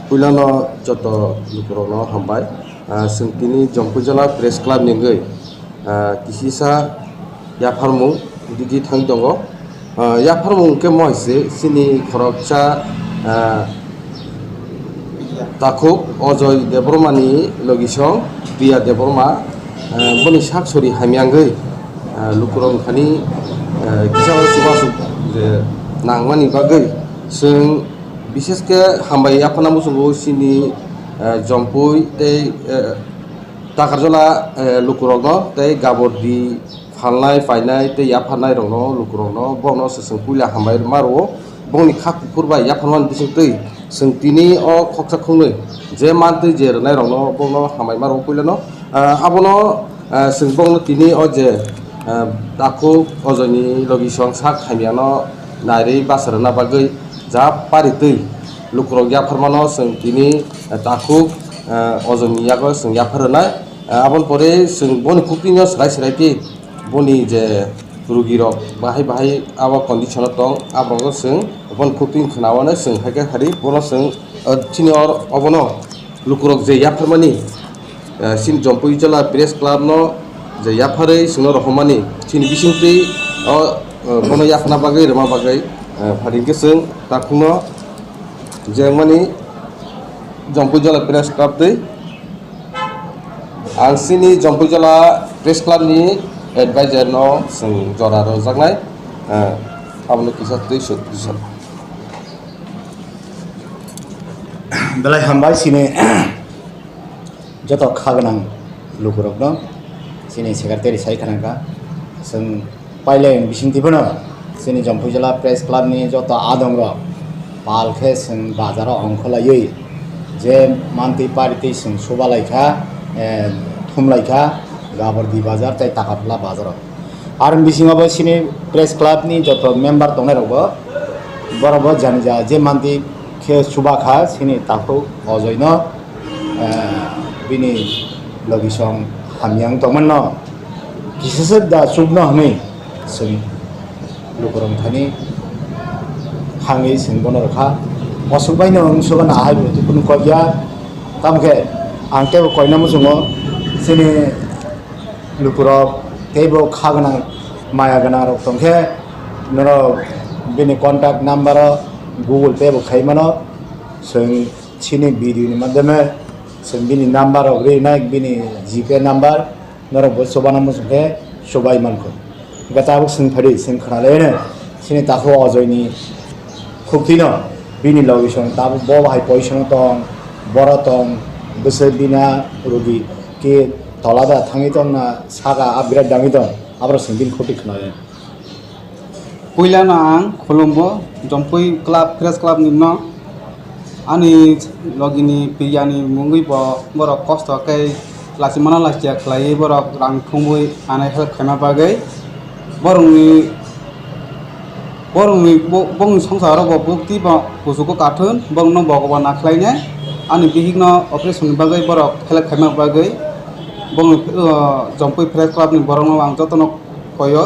पुलानो जत लुकुरनो हामबाय सोंथिनि जम्पुजला press club निगै किसिसा याफारमुं दिदि थां दङ याफारमुं के महसे सिनि खरकसा ताखुक अजय देबरमानि लगिसं प्रिया देबरमा बनि साकसरि हामियांगै लुकुरं खानि किसा सुबासुक जे नांगमानि बागै जों विशेष के हामबाय याफाना मुसुंगो सिनि जम्पुई ते ताकारजला लुकुरंनो ते गाबरदि फालनाय फायनाय ते याफानाय रंनो लुकुरंनो बनो ससं पुला हामबाय मारो बनि खाकुफोरबा याफानमान बिसंतै सोंथिनि अ खक्साखौनो जे मानतै जेरनाय रंनो बनो हामबाय मारो पुलानो आबनो सोंबंनो तिनि अ जे ताखु अजयनि लगिसं sak हामियानो नारै बासरना बागै जा पारितै लुकुरं याफारमानो जों तिनि ताखु अजयनि यागो जों याफारनाय आबन परे जों बनि खुक्रिनो सराय सरायति बनि जे रुगिरक बाहाय बाहाय आबा कन्डिशन दं आब्रंनो जों बन खुक्रिन खनावानो जों हायके हारि बनो जों सिनियर अबनो लुकुरक जे याफारमानि सिन जम्पुई जला प्रेस क्लाब नो जे याफारै जोंनो रखमानि सिनि बिसिंतै बनो याफाना बागै रमा बागै फारिके जों ताखुनो जे मानि जम्पुई जला प्रेस क्लाब दै आं सिनि जम्पुई जला प्रेस क्लाब नि एडभाइजर नो जों जरा रजागनाय आबनो किसा दै सुख बेलाय हामबाय सिने जत खागोनां लुकुरकनो सिनि सेक्रेटारि सायखानांगा जों पाइले बिसिंतिफोरनो सिनि जम्पुइजला प्रेस क्लाबनि जत आदंग पालखे जों बाजाराव अंखलायै जे मानतै पारितै जों सबालायखा थुमलायखा गाबरदि बाजार ताई ताकाटला बाजाराव आरो बिसिङावबो सिनि प्रेस क्लाबनि जत मेम्बार दंनायरावबो बराबर जानिजा जे मानतै खे सुबाखा सिनि ताखौ अजयनो बिनि लगिसं हामियां दंमोन किसासो दा सुबनो हमै जों लुकुरं थानि हाङै जों बनो रखा असुबायनो अंसुबान आहाय बुथुखुन कया तामखे आंते कयना मुसुङो सिनि लुकुरक तेबो खागोनां माया गोनां रक तंखे नरो बिनि कन्टाक्ट नाम्बार गुगल पे बो खायमानो जों सिनि भिडिअनि माध्यमे जों बिनि नाम्बार रेनाय बिनि जीपे नाम्बार नरबो सोबाना मुसुखे सबाय मानखो गताबो जों फरि जों खनालेनो सिनि ताखो अजयनि खुक्तिनो बिनि लगिसं ताबो बहाय पयसन दं बर दं बोसोर बिना रुगि के तलादा थाङि दं ना सागा आबिरात दाङि दं आब्रो जों बिनि खुक्ति खनाले पुइलानो आं खुलुमबो जम्पुई क्लाब प्रेस क्लाब निनो आंनि लगिनि प्रियानि मुङै बरक कस्त कै लासिमाना लासिया खलायै बरक रां थुंबुई आनाय हेल्प खायमा बागै बरंनि बंनि संसाराव बुक्ति बुजुको काथुन बंनो भगवान आखलायने आंनि बिहिगनो ऑपरेशन बागै बरक हेल्प खायमा बागै बंनि जम्पुई प्रेस क्लाबनि बरंनो आं जतनो कयो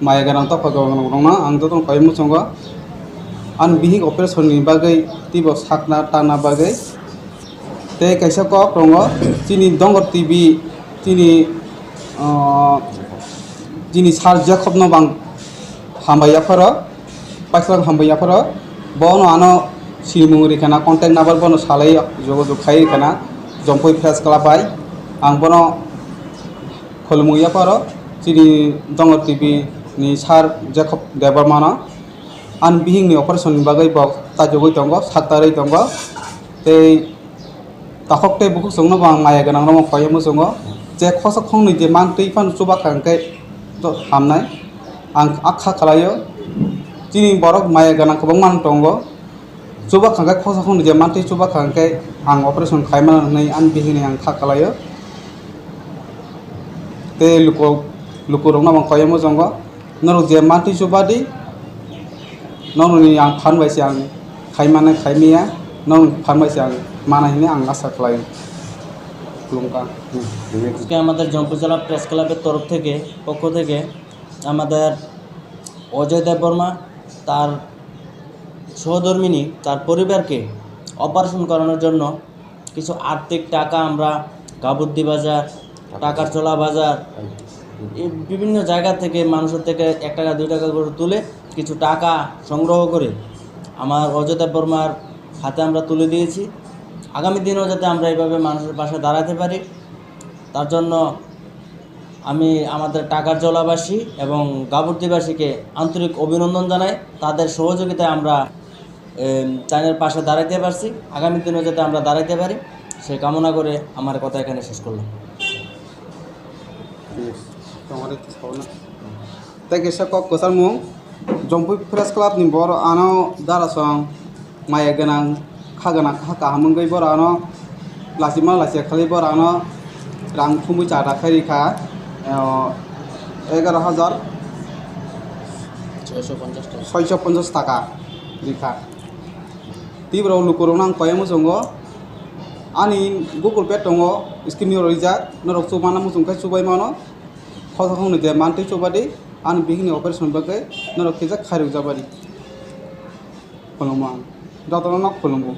माया गोनां तफा गोनां आं जतनो कयो मुसंगो आं बिहिग ऑपरेशननि बागै तिबो साकना टाना बागै ते कैसा कप रंगो चिनी दंगर टीवी चिनी सार जेकब न बां हामबायाफोर पाइसलां हामबायाफोर बनो आनो सिमुंगरि खाना कन्टेक्ट नाम्बार बनो सालाय जग खाय खाना जम्पुई प्रेस क्लाब आइ आं बनो खुलमुयाफोर चिनी दंगर टीवी नि सार जेकब देबरमानो आं बिहिंनि ऑपरेशन बागै बक ताजोगै दंगो सातारै दंगो ते ताखकते बुखु संनो बां माया गोनां रंग खय मुसंगो जे खस खंनि जे मानतै फान सुबा खांकै तो हामनाय आं आखा खालायो चिनि बरक माया गोनां गोबां मान दंगो सुबा खांकै खस खंनि जे मानतै सुबा खांकै आं ऑपरेशन खायमानै आं बिहिंनि आं खा खालायो ते लुको रंग बां खय मुसंगो नरो जे मानतै सुबादि नरनि आं फानबायसे आं खायमाने खायमिया नर फानबायसे आं मानायनि आं आशा खालायो खुलुमका আজকে আমাদের জম্পুজলা প্রেস ক্লাবের তরফ থেকে পক্ষ থেকে আমাদের অজয় দেববর্মা তার সহধর্মিনী তার পরিবারকে অপারেশন করানোর জন্য কিছু আর্থিক টাকা আমরা গাবুদ্দি বাজার, টাকার চলা বাজার, এই বিভিন্ন জায়গা থেকে মানুষের থেকে 1 টাকা 2 টাকা করে তুলে কিছু টাকা সংগ্রহ করে আমার অজয় দেববর্মার হাতে আমরা তুলে দিয়েছি। আগামী দিনেও যাতে আমরা এইভাবে মানুষের পাশে দাঁড়াতে পারি, তার জন্য আমি আমাদের টাকার জলাবাসী এবং গাবুর্দিবাসীকে আন্তরিক অভিনন্দন জানাই। তাদের সহযোগিতায় আমরা চাইনার পাশে দাঁড়াইতে পারছি। আগামী দিনেও যাতে আমরা দাঁড়াইতে পারি সেই কামনা করে আমার কথা এখানে শেষ করলাম। তোমার সাবনা তাই গেসা কক কোসার মুং জম্পুই প্রেস ক্লাব নি বড় আনো দারাসং মায়া গোনাं খাগোनां কাহামঙ্গৈ বড় আনো লাসিমা লাসিয়া খালি বড় আনো রাং ফুমুই চাটা খারিখা 11,650 টাকা রিখা তিব্রাव লুকুরং নাং কয় মুজঙ্গ ani Google Pay tongo skinny rijak norok chumana musung kai chubai mano khosakong ni de manti chubadi ani bihini operation bagai norok kijak khairu jabari kolomang datana nok kolombo